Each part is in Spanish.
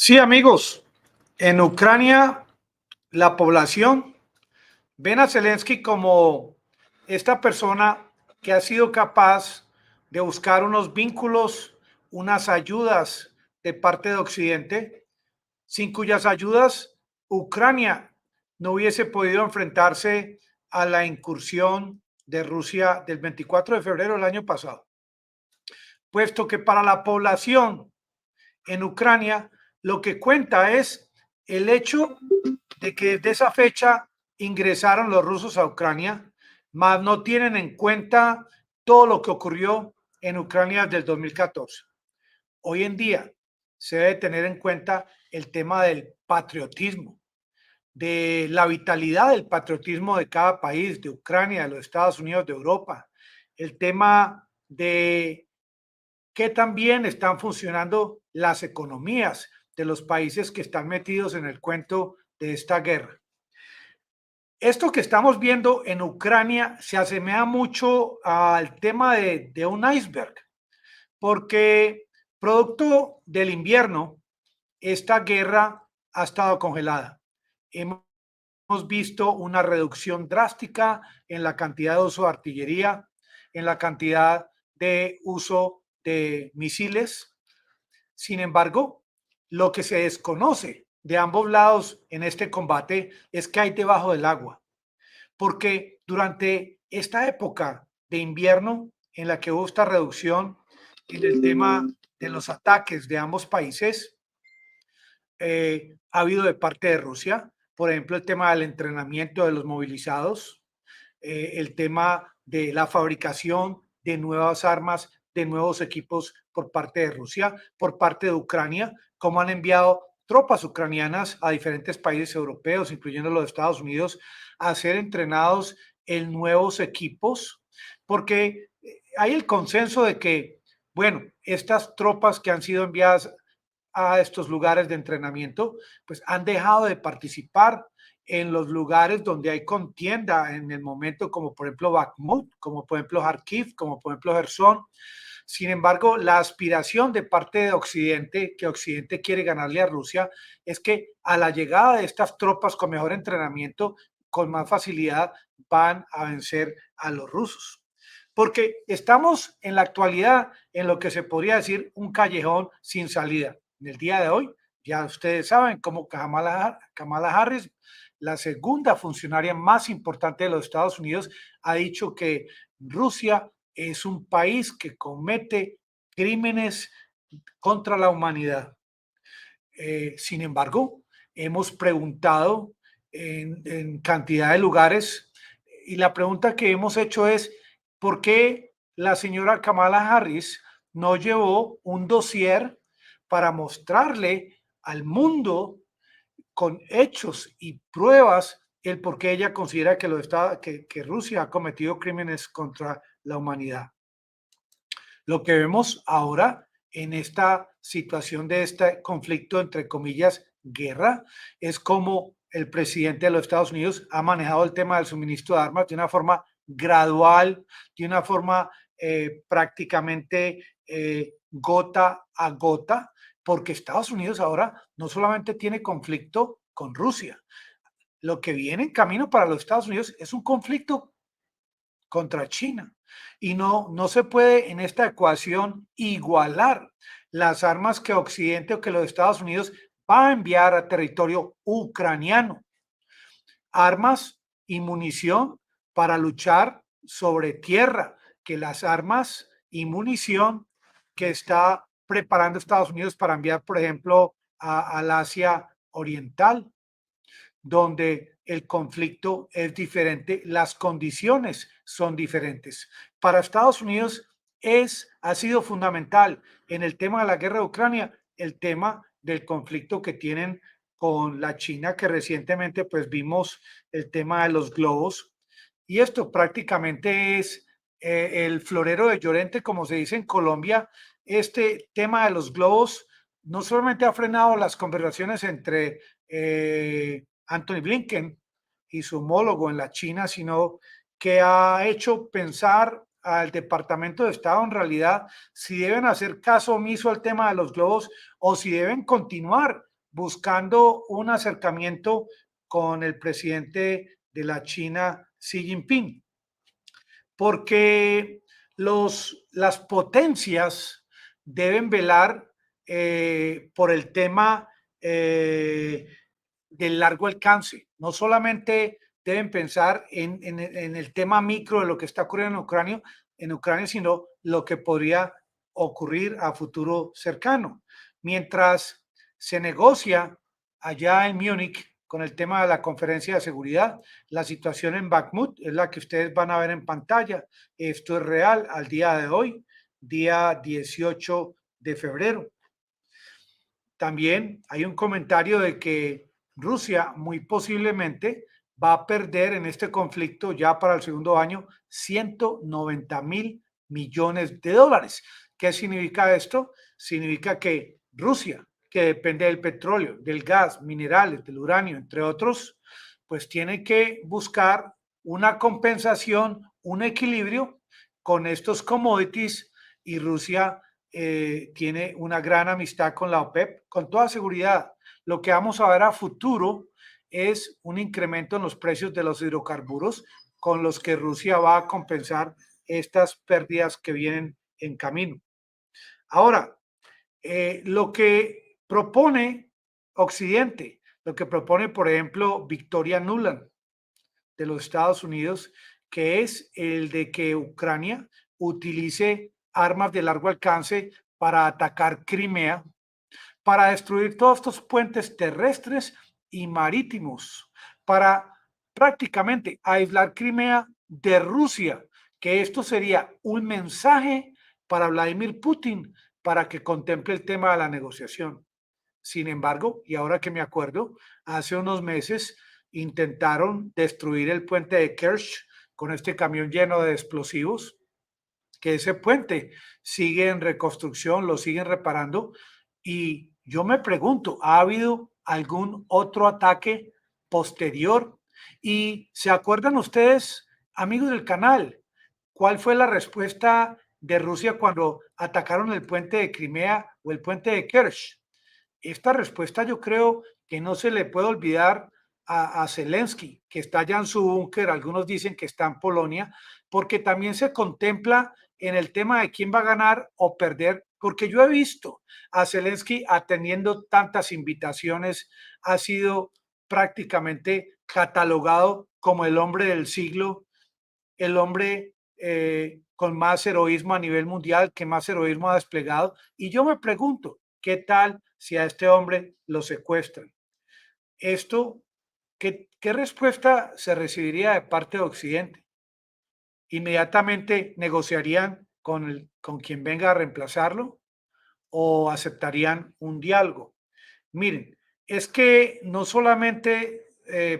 Sí, amigos, en Ucrania la población ven a Zelensky como esta persona que ha sido capaz de buscar unos vínculos, unas ayudas de parte de Occidente, sin cuyas ayudas Ucrania no hubiese podido enfrentarse a la incursión de Rusia del 24 de febrero del año pasado, puesto que para la población en Ucrania lo que cuenta es el hecho de que desde esa fecha ingresaron los rusos a Ucrania, mas no tienen en cuenta todo lo que ocurrió en Ucrania desde el 2014. Hoy en día se debe tener en cuenta el tema del patriotismo, de la vitalidad del patriotismo de cada país, de Ucrania, de los Estados Unidos, de Europa, el tema de que también están funcionando las economías de los países que están metidos en el cuento de esta guerra. Esto que estamos viendo en Ucrania se asemeja mucho al tema de un iceberg, porque producto del invierno, esta guerra ha estado congelada. Hemos visto una reducción drástica en la cantidad de uso de artillería, en la cantidad de uso de misiles. Sin embargo, lo que se desconoce de ambos lados en este combate es que hay debajo del agua, porque durante esta época de invierno en la que hubo esta reducción en el tema de los ataques de ambos países, ha habido de parte de Rusia, por ejemplo, el tema del entrenamiento de los movilizados, el tema de la fabricación de nuevas armas, de nuevos equipos por parte de Rusia, por parte de Ucrania, como han enviado tropas ucranianas a diferentes países europeos, incluyendo los Estados Unidos, a ser entrenados en nuevos equipos, porque hay el consenso de que, bueno, estas tropas que han sido enviadas a estos lugares de entrenamiento, pues han dejado de participar en los lugares donde hay contienda en el momento, como por ejemplo Bakhmut, como por ejemplo Kharkiv, como por ejemplo Gerson. Sin embargo, la aspiración de parte de Occidente, que Occidente quiere ganarle a Rusia, es que a la llegada de estas tropas con mejor entrenamiento, con más facilidad, van a vencer a los rusos. Porque estamos en la actualidad en lo que se podría decir un callejón sin salida. En el día de hoy, ya ustedes saben cómo Kamala Harris, la segunda funcionaria más importante de los Estados Unidos, ha dicho que Rusia es un país que comete crímenes contra la humanidad. Sin embargo, hemos preguntado en cantidad de lugares y la pregunta que hemos hecho es, ¿por qué la señora Kamala Harris no llevó un dossier para mostrarle al mundo con hechos y pruebas el por qué ella considera que Rusia ha cometido crímenes contra la humanidad? Lo que vemos ahora en esta situación de este conflicto, entre comillas, guerra, es como el presidente de los Estados Unidos ha manejado el tema del suministro de armas de una forma gradual, de una forma prácticamente gota a gota, porque Estados Unidos ahora no solamente tiene conflicto con Rusia, lo que viene en camino para los Estados Unidos es un conflicto contra China. Y no se puede en esta ecuación igualar las armas que Occidente o que los Estados Unidos va a enviar a territorio ucraniano. Armas y munición para luchar sobre tierra, que las armas y munición que está preparando Estados Unidos para enviar, por ejemplo, al Asia Oriental, donde el conflicto es diferente, las condiciones son diferentes. Para Estados Unidos ha sido fundamental en el tema de la guerra de Ucrania, el tema del conflicto que tienen con la China, que recientemente pues vimos el tema de los globos. Y esto prácticamente es el florero de Llorente, como se dice en Colombia. Este tema de los globos no solamente ha frenado las conversaciones entre Anthony Blinken y su homólogo en la China, sino que ha hecho pensar al Departamento de Estado en realidad si deben hacer caso omiso al tema de los globos o si deben continuar buscando un acercamiento con el presidente de la China, Xi Jinping, porque las potencias deben velar por el tema del largo alcance. No solamente deben pensar en el tema micro de lo que está ocurriendo en Ucrania, sino lo que podría ocurrir a futuro cercano. Mientras se negocia allá en Múnich con el tema de la conferencia de seguridad, la situación en Bakhmut es la que ustedes van a ver en pantalla. Esto es real al día de hoy, día 18 de febrero. También hay un comentario de que Rusia muy posiblemente va a perder en este conflicto ya para el segundo año 190.000 millones de dólares. ¿Qué significa esto? Significa que Rusia, que depende del petróleo, del gas, minerales, del uranio, entre otros, pues tiene que buscar una compensación, un equilibrio con estos commodities, y Rusia tiene una gran amistad con la OPEP. Con toda seguridad, lo que vamos a ver a futuro es un incremento en los precios de los hidrocarburos con los que Rusia va a compensar estas pérdidas que vienen en camino. Ahora, lo que propone Occidente, lo que propone, por ejemplo, Victoria Nuland de los Estados Unidos, que es el de que Ucrania utilice armas de largo alcance para atacar Crimea, para destruir todos estos puentes terrestres y marítimos, para prácticamente aislar Crimea de Rusia, que esto sería un mensaje para Vladimir Putin para que contemple el tema de la negociación. Sin embargo, y ahora que me acuerdo, hace unos meses intentaron destruir el puente de Kerch con este camión lleno de explosivos, que ese puente sigue en reconstrucción, lo siguen reparando. Y yo me pregunto, ¿ha habido algún otro ataque posterior? ¿Y se acuerdan ustedes, amigos del canal, cuál fue la respuesta de Rusia cuando atacaron el puente de Crimea o el puente de Kerch? Esta respuesta yo creo que no se le puede olvidar a Zelensky, que está allá en su búnker, algunos dicen que está en Polonia, porque también se contempla en el tema de quién va a ganar o perder, porque yo he visto a Zelensky atendiendo tantas invitaciones, ha sido prácticamente catalogado como el hombre del siglo, el hombre con más heroísmo a nivel mundial, que más heroísmo ha desplegado. Y yo me pregunto, ¿qué tal si a este hombre lo secuestran? Esto, ¿qué respuesta se recibiría de parte de Occidente? ¿Inmediatamente negociarían con quien venga a reemplazarlo o aceptarían un diálogo? Miren, es que no solamente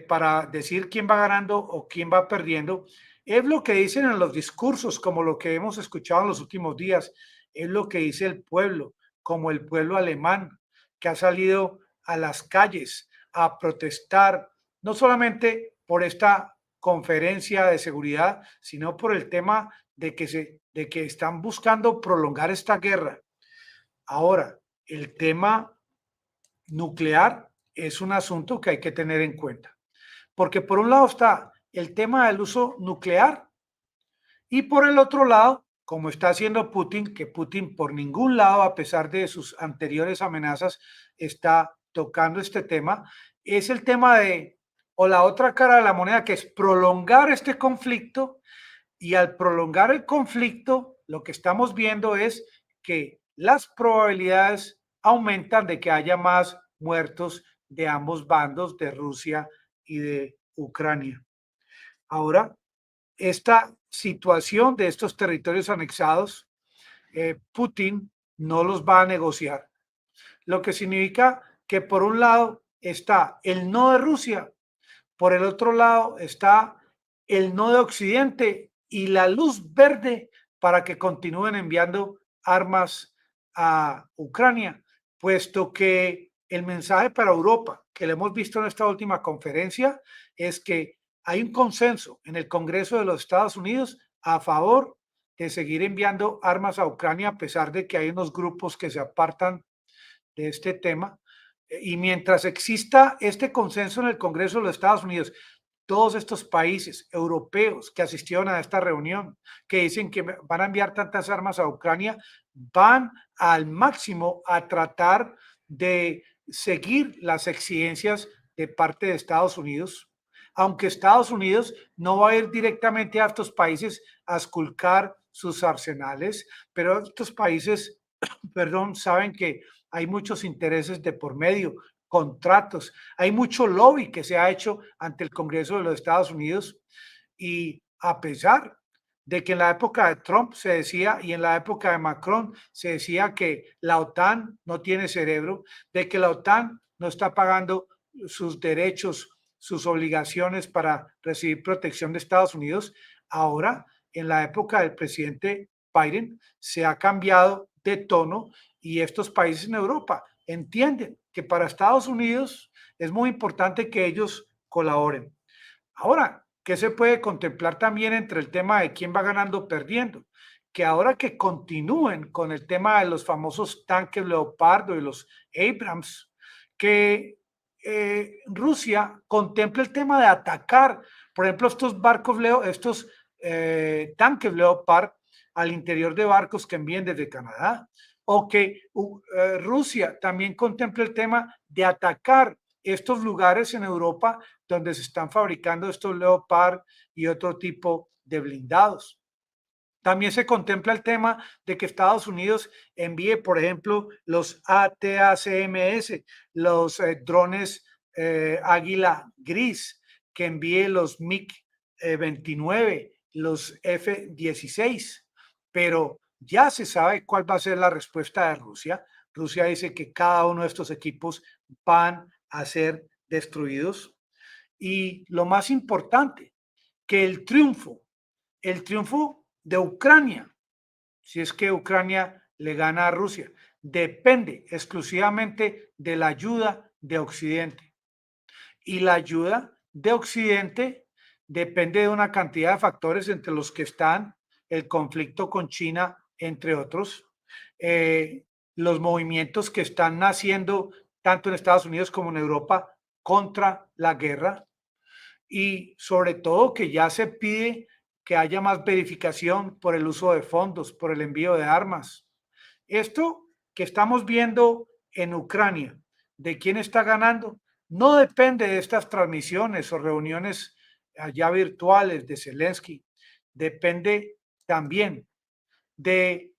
para decir quién va ganando o quién va perdiendo, es lo que dicen en los discursos, como lo que hemos escuchado en los últimos días, es lo que dice el pueblo, como el pueblo alemán, que ha salido a las calles a protestar, no solamente por esta conferencia de seguridad, sino por el tema de que están buscando prolongar esta guerra. Ahora, el tema nuclear es un asunto que hay que tener en cuenta, porque por un lado está el tema del uso nuclear y por el otro lado, como está haciendo Putin, que Putin por ningún lado, a pesar de sus anteriores amenazas, está tocando este tema, es el tema de, o la otra cara de la moneda, que es prolongar este conflicto. Y al prolongar el conflicto, lo que estamos viendo es que las probabilidades aumentan de que haya más muertos de ambos bandos, de Rusia y de Ucrania. Ahora, esta situación de estos territorios anexados, Putin no los va a negociar, lo que significa que por un lado está el no de Rusia, por el otro lado está el no de Occidente y la luz verde para que continúen enviando armas a Ucrania, puesto que el mensaje para Europa, que lo hemos visto en esta última conferencia, es que hay un consenso en el Congreso de los Estados Unidos a favor de seguir enviando armas a Ucrania, a pesar de que hay unos grupos que se apartan de este tema, Y mientras exista este consenso en el Congreso de los Estados Unidos, todos estos países europeos que asistieron a esta reunión, que dicen que van a enviar tantas armas a Ucrania, van al máximo a tratar de seguir las exigencias de parte de Estados Unidos, aunque Estados Unidos no va a ir directamente a estos países a esculcar sus arsenales, pero estos países, perdón, saben que hay muchos intereses de por medio, contratos, hay mucho lobby que se ha hecho ante el Congreso de los Estados Unidos y a pesar de que en la época de Trump se decía y en la época de Macron se decía que la OTAN no tiene cerebro, de que la OTAN no está pagando sus derechos, sus obligaciones para recibir protección de Estados Unidos, ahora en la época del presidente Biden se ha cambiado de tono y estos países en Europa entienden que para Estados Unidos es muy importante que ellos colaboren. Ahora, ¿qué se puede contemplar también entre el tema de quién va ganando o perdiendo? Que ahora que continúen con el tema de los famosos tanques Leopardo y los Abrams, que Rusia contemple el tema de atacar, por ejemplo, estos barcos, estos tanques Leopard al interior de barcos que envíen desde Canadá, o que Rusia también contemple el tema de atacar estos lugares en Europa donde se están fabricando estos Leopard y otro tipo de blindados. También se contempla el tema de que Estados Unidos envíe, por ejemplo, los ATACMS, los drones Águila Gris, que envíe los MiG-29, los F-16, pero ya se sabe cuál va a ser la respuesta de Rusia. Rusia dice que cada uno de estos equipos van a ser destruidos. Y lo más importante, que el triunfo de Ucrania, si es que Ucrania le gana a Rusia, depende exclusivamente de la ayuda de Occidente. Y la ayuda de Occidente depende de una cantidad de factores entre los que están el conflicto con China, entre otros, los movimientos que están naciendo tanto en Estados Unidos como en Europa contra la guerra y sobre todo que ya se pide que haya más verificación por el uso de fondos, por el envío de armas. Esto que estamos viendo en Ucrania, de quién está ganando, no depende de estas transmisiones o reuniones allá virtuales de Zelensky, depende también de,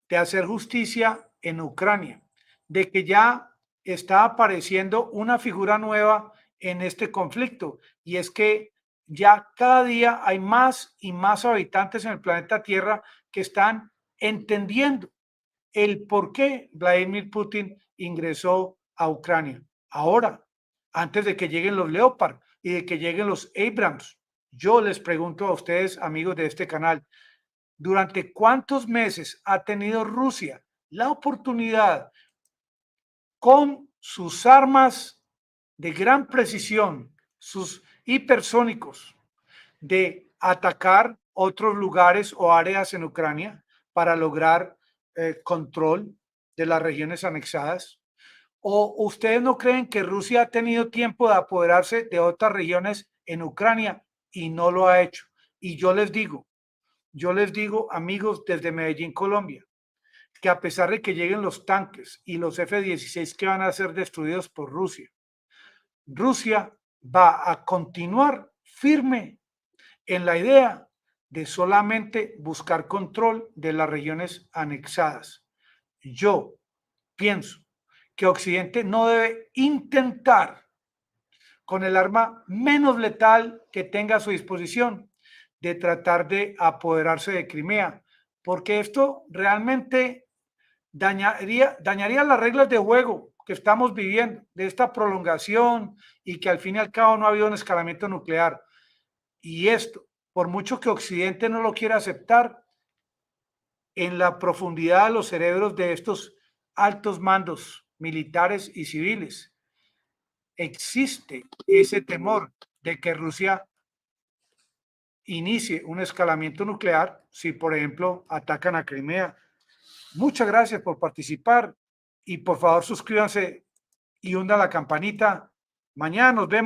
de hacer justicia en Ucrania, de que ya está apareciendo una figura nueva en este conflicto y es que ya cada día hay más y más habitantes en el planeta Tierra que están entendiendo el por qué Vladimir Putin ingresó a Ucrania. Ahora, antes de que lleguen los Leopard y de que lleguen los Abrams, yo les pregunto a ustedes, amigos de este canal, ¿durante cuántos meses ha tenido Rusia la oportunidad con sus armas de gran precisión, sus hipersónicos, de atacar otros lugares o áreas en Ucrania para lograr control de las regiones anexadas? ¿O ustedes no creen que Rusia ha tenido tiempo de apoderarse de otras regiones en Ucrania y no lo ha hecho? Y yo les digo, amigos desde Medellín, Colombia, que a pesar de que lleguen los tanques y los F-16 que van a ser destruidos por Rusia, Rusia va a continuar firme en la idea de solamente buscar control de las regiones anexadas. Yo pienso que Occidente no debe intentar, con el arma menos letal que tenga a su disposición, de tratar de apoderarse de Crimea, porque esto realmente dañaría las reglas de juego que estamos viviendo, de esta prolongación y que al fin y al cabo no ha habido un escalamiento nuclear. Y esto, por mucho que Occidente no lo quiera aceptar, en la profundidad de los cerebros de estos altos mandos militares y civiles, existe ese temor de que Rusia inicie un escalamiento nuclear si, por ejemplo, atacan a Crimea. Muchas gracias por participar y por favor suscríbanse y hunda la campanita. Mañana nos vemos.